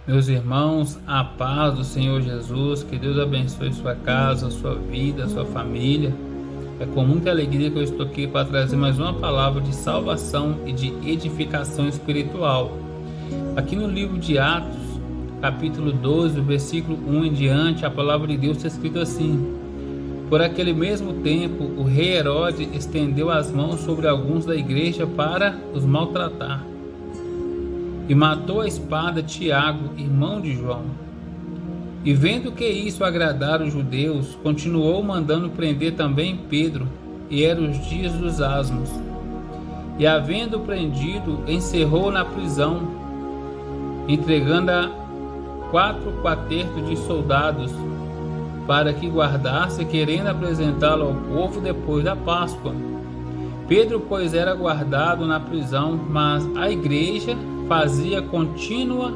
Meus irmãos, a paz do Senhor Jesus, que Deus abençoe sua casa, sua vida, sua família. É com muita alegria que eu estou aqui para trazer mais uma palavra de salvação e de edificação espiritual. Aqui no livro de Atos, capítulo 12, versículo 1 em diante, a palavra de Deus está escrita assim: Por aquele mesmo tempo, o rei Herodes estendeu as mãos sobre alguns da igreja para os maltratar. E matou a espada Tiago, irmão de João. E vendo que isso agradara os judeus, continuou mandando prender também Pedro, e eram os dias dos asmos. E havendo prendido, encerrou na prisão, entregando a 4 quartetos de soldados, para que guardasse, querendo apresentá-lo ao povo depois da Páscoa. Pedro, pois, era guardado na prisão, mas a igreja fazia contínua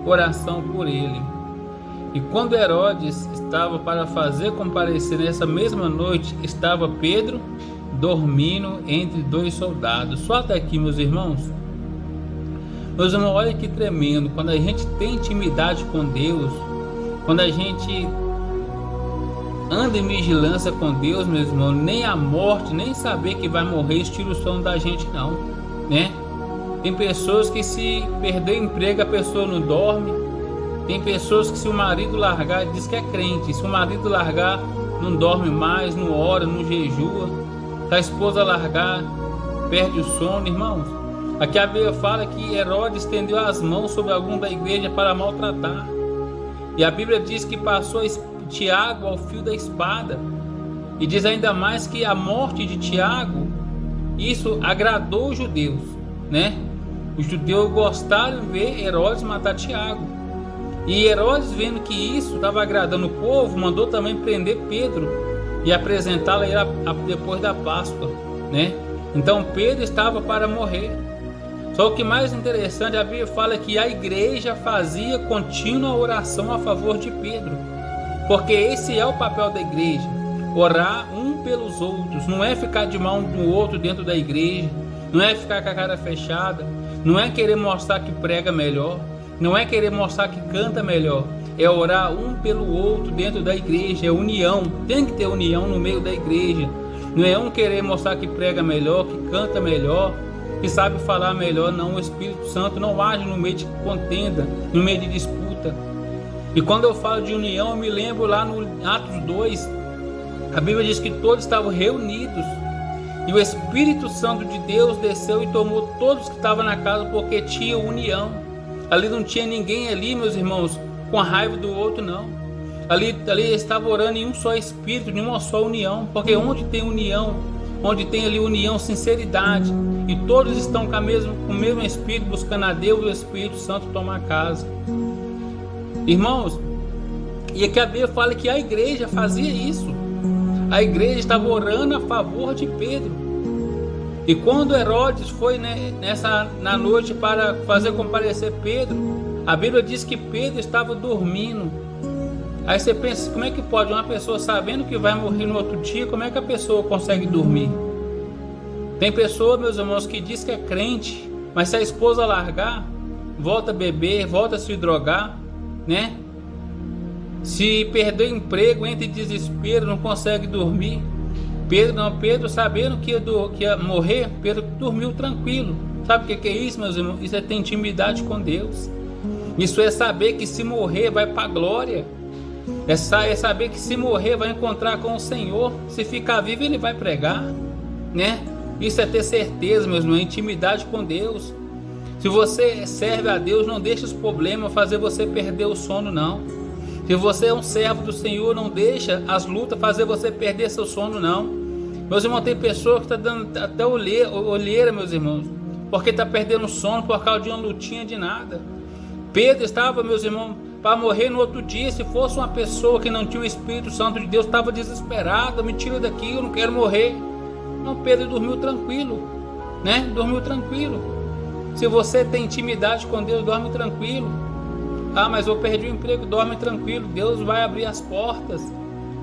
oração por ele. E quando Herodes estava para fazer comparecer nessa mesma noite, estava Pedro dormindo entre 2 soldados. Só até aqui, meus irmãos. Meus irmãos, olha que tremendo. Quando a gente tem intimidade com Deus, quando a gente anda em vigilância com Deus, meus irmãos, nem a morte, nem saber que vai morrer tira o sono da gente não, né? Tem pessoas que se perder emprego a pessoa não dorme. Tem pessoas que se o marido largar, diz que é crente, se o marido largar não dorme mais, não ora, não jejua. Se a esposa largar, perde o sono, irmãos. Aqui a Bíblia fala que Herodes estendeu as mãos sobre algum da igreja para maltratar. E a Bíblia diz que passou Tiago ao fio da espada. E diz ainda mais que a morte de Tiago, isso agradou os judeus, né? Os judeus gostaram de ver Herodes matar Tiago. E Herodes, vendo que isso estava agradando o povo, mandou também prender Pedro e apresentá-lo depois da Páscoa, né? Então Pedro estava para morrer. Só que mais interessante, a Bíblia fala que a igreja fazia contínua oração a favor de Pedro. Porque esse é o papel da igreja, orar um pelos outros, não é ficar de mão do outro dentro da igreja, não é ficar com a cara fechada, não é querer mostrar que prega melhor, não é querer mostrar que canta melhor, é orar um pelo outro dentro da igreja, é união, tem que ter união no meio da igreja, não é um querer mostrar que prega melhor, que canta melhor, que sabe falar melhor, não, o Espírito Santo não age no meio de contenda, no meio de disputa. E quando eu falo de união, eu me lembro lá no Atos 2, a Bíblia diz que todos estavam reunidos e o Espírito Santo de Deus desceu e tomou todos que estavam na casa porque tinha união. Ali não tinha ninguém ali, meus irmãos, com a raiva do outro, não. Ali estava orando em um só Espírito, em uma só união, porque onde tem união, onde tem ali união, sinceridade, e todos estão com o mesmo Espírito, buscando a Deus, e o Espírito Santo toma a casa. Irmãos, e aqui a Bíblia fala que a igreja fazia isso. A igreja estava orando a favor de Pedro. E quando Herodes foi na noite para fazer comparecer Pedro, a Bíblia diz que Pedro estava dormindo. Aí você pensa, como é que pode uma pessoa sabendo que vai morrer no outro dia, como é que a pessoa consegue dormir? Tem pessoa, meus irmãos, que diz que é crente, mas se a esposa largar, volta a beber, volta a se drogar, né? Se perder o emprego, entra em desespero, não consegue dormir. Pedro sabendo que ia morrer, Pedro dormiu tranquilo. Sabe o que é isso, meus irmãos? Isso é ter intimidade com Deus. Isso é saber que se morrer vai para a glória. É saber que se morrer vai encontrar com o Senhor. Se ficar vivo ele vai pregar, né? Isso é ter certeza, meus irmãos, intimidade com Deus. Se você serve a Deus, não deixa os problemas fazer você perder o sono, não. Se você é um servo do Senhor, não deixa as lutas fazer você perder seu sono, não. Meus irmãos, tem pessoa que está dando até olheira, meus irmãos, porque está perdendo sono por causa de uma lutinha de nada. Pedro estava, meus irmãos, para morrer no outro dia. Se fosse uma pessoa que não tinha o Espírito Santo de Deus, estava desesperado, me tira daqui, eu não quero morrer. Não, Pedro dormiu tranquilo, né? Dormiu tranquilo. Se você tem intimidade com Deus, dorme tranquilo. Ah, mas eu perdi o emprego, dorme tranquilo, Deus vai abrir as portas.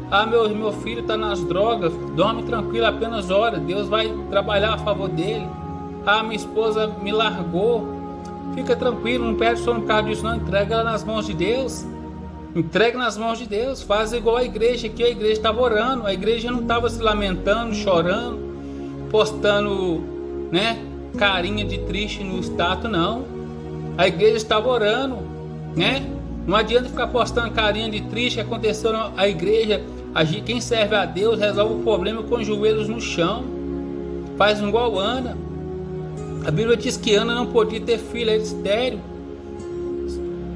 Ah, meu filho está nas drogas, dorme tranquilo, apenas ora, Deus vai trabalhar a favor dele. Ah, minha esposa me largou, Fica tranquilo, não perde sono por causa disso não, entrega ela nas mãos de Deus. Entrega nas mãos de Deus, faz igual a igreja aqui, a igreja estava orando, a igreja não estava se lamentando, chorando, postando, né, carinha de triste no status, não. A igreja estava orando, né? Não adianta ficar postando carinha de triste, aconteceu a igreja, quem serve a Deus resolve o problema com os joelhos no chão, faz igual Ana. A Bíblia diz que Ana não podia ter filho, era estéril.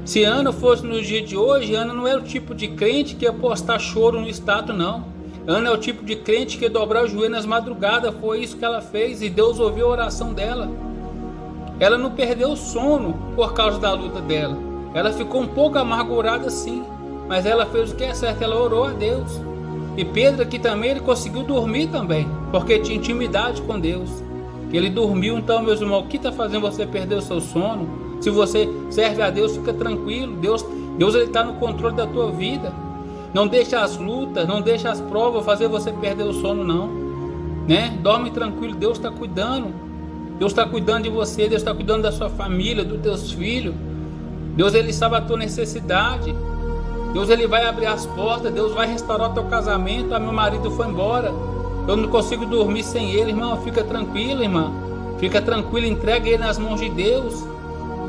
Se Ana fosse no dia de hoje, Ana não era o tipo de crente que ia postar choro no status, não. Ana é o tipo de crente que ia dobrar o joelho nas madrugadas, foi isso que ela fez e Deus ouviu a oração dela. Ela não perdeu o sono por causa da luta dela. Ela ficou um pouco amargurada sim, mas ela fez o que é certo, ela orou a Deus. E Pedro aqui também, ele conseguiu dormir também, porque tinha intimidade com Deus. Ele dormiu. Então, meus irmãos, o que está fazendo você perder o seu sono? Se você serve a Deus, fica tranquilo. Deus ele está no controle da tua vida. Não deixa as lutas, não deixa as provas fazer você perder o sono, não, né? Dorme tranquilo, Deus está cuidando. Deus está cuidando de você, Deus está cuidando da sua família, dos teus filhos. Deus, ele sabe a tua necessidade. Deus, ele vai abrir as portas. Deus vai restaurar o teu casamento. Meu marido foi embora, eu não consigo dormir sem ele. Irmão, fica tranquilo, irmã. Fica tranquilo, entrega ele nas mãos de Deus.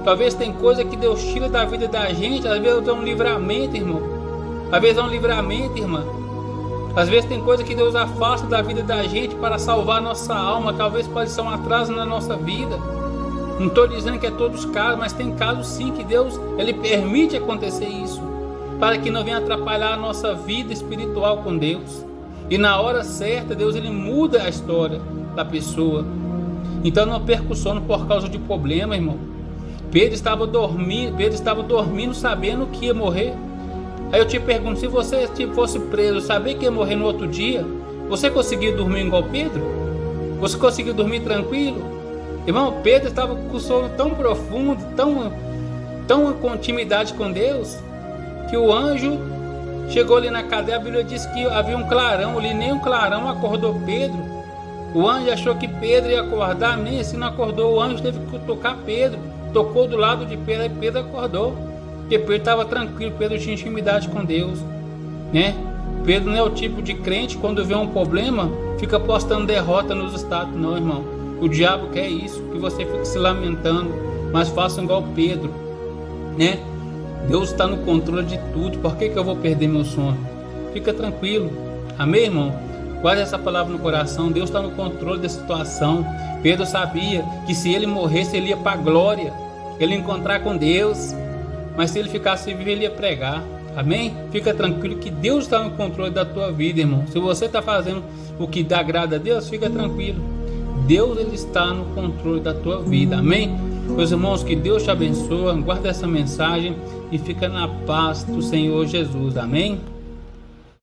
Talvez tem coisa que Deus tira da vida da gente. Às vezes é um livramento, irmão. Às vezes é um livramento, irmã. Às vezes tem coisa que Deus afasta da vida da gente para salvar a nossa alma. Talvez pode ser um atraso na nossa vida. Não estou dizendo que é todos os casos, mas tem casos sim que Deus, ele permite acontecer isso, para que não venha atrapalhar a nossa vida espiritual com Deus. E na hora certa, Deus, ele muda a história da pessoa. Então não perca o sono por causa de problema, irmão. Pedro estava dormindo sabendo que ia morrer. Aí eu te pergunto, se você fosse preso, saber que ia morrer no outro dia, você conseguiu dormir igual Pedro? Você conseguiu dormir tranquilo? Irmão, Pedro estava com o sono tão profundo, tão com intimidade com Deus, que o anjo chegou ali na cadeia. A Bíblia diz que havia um clarão ali, nem um clarão acordou Pedro. O anjo achou que Pedro ia acordar, nem assim não acordou. O anjo teve que tocar Pedro, tocou do lado de Pedro, aí Pedro acordou, porque Pedro estava tranquilo. Pedro tinha intimidade com Deus, né? Pedro não é o tipo de crente, quando vê um problema, fica postando derrota nos status, não, irmão. O diabo quer isso, que você fique se lamentando, mas faça igual Pedro, né? Deus está no controle de tudo. Por que eu vou perder meu sono? Fica tranquilo, amém, irmão? Guarde essa palavra no coração. Deus está no controle da situação. Pedro sabia que se ele morresse, ele ia para a glória, ele ia encontrar com Deus. Mas se ele ficasse vivo, ele ia pregar. Amém? Fica tranquilo que Deus está no controle da tua vida, irmão. Se você está fazendo o que dá agrada a Deus, fica tranquilo. Deus, ele está no controle da tua vida. Amém? Meus irmãos, que Deus te abençoe. Guarda essa mensagem e fica na paz do Senhor Jesus. Amém?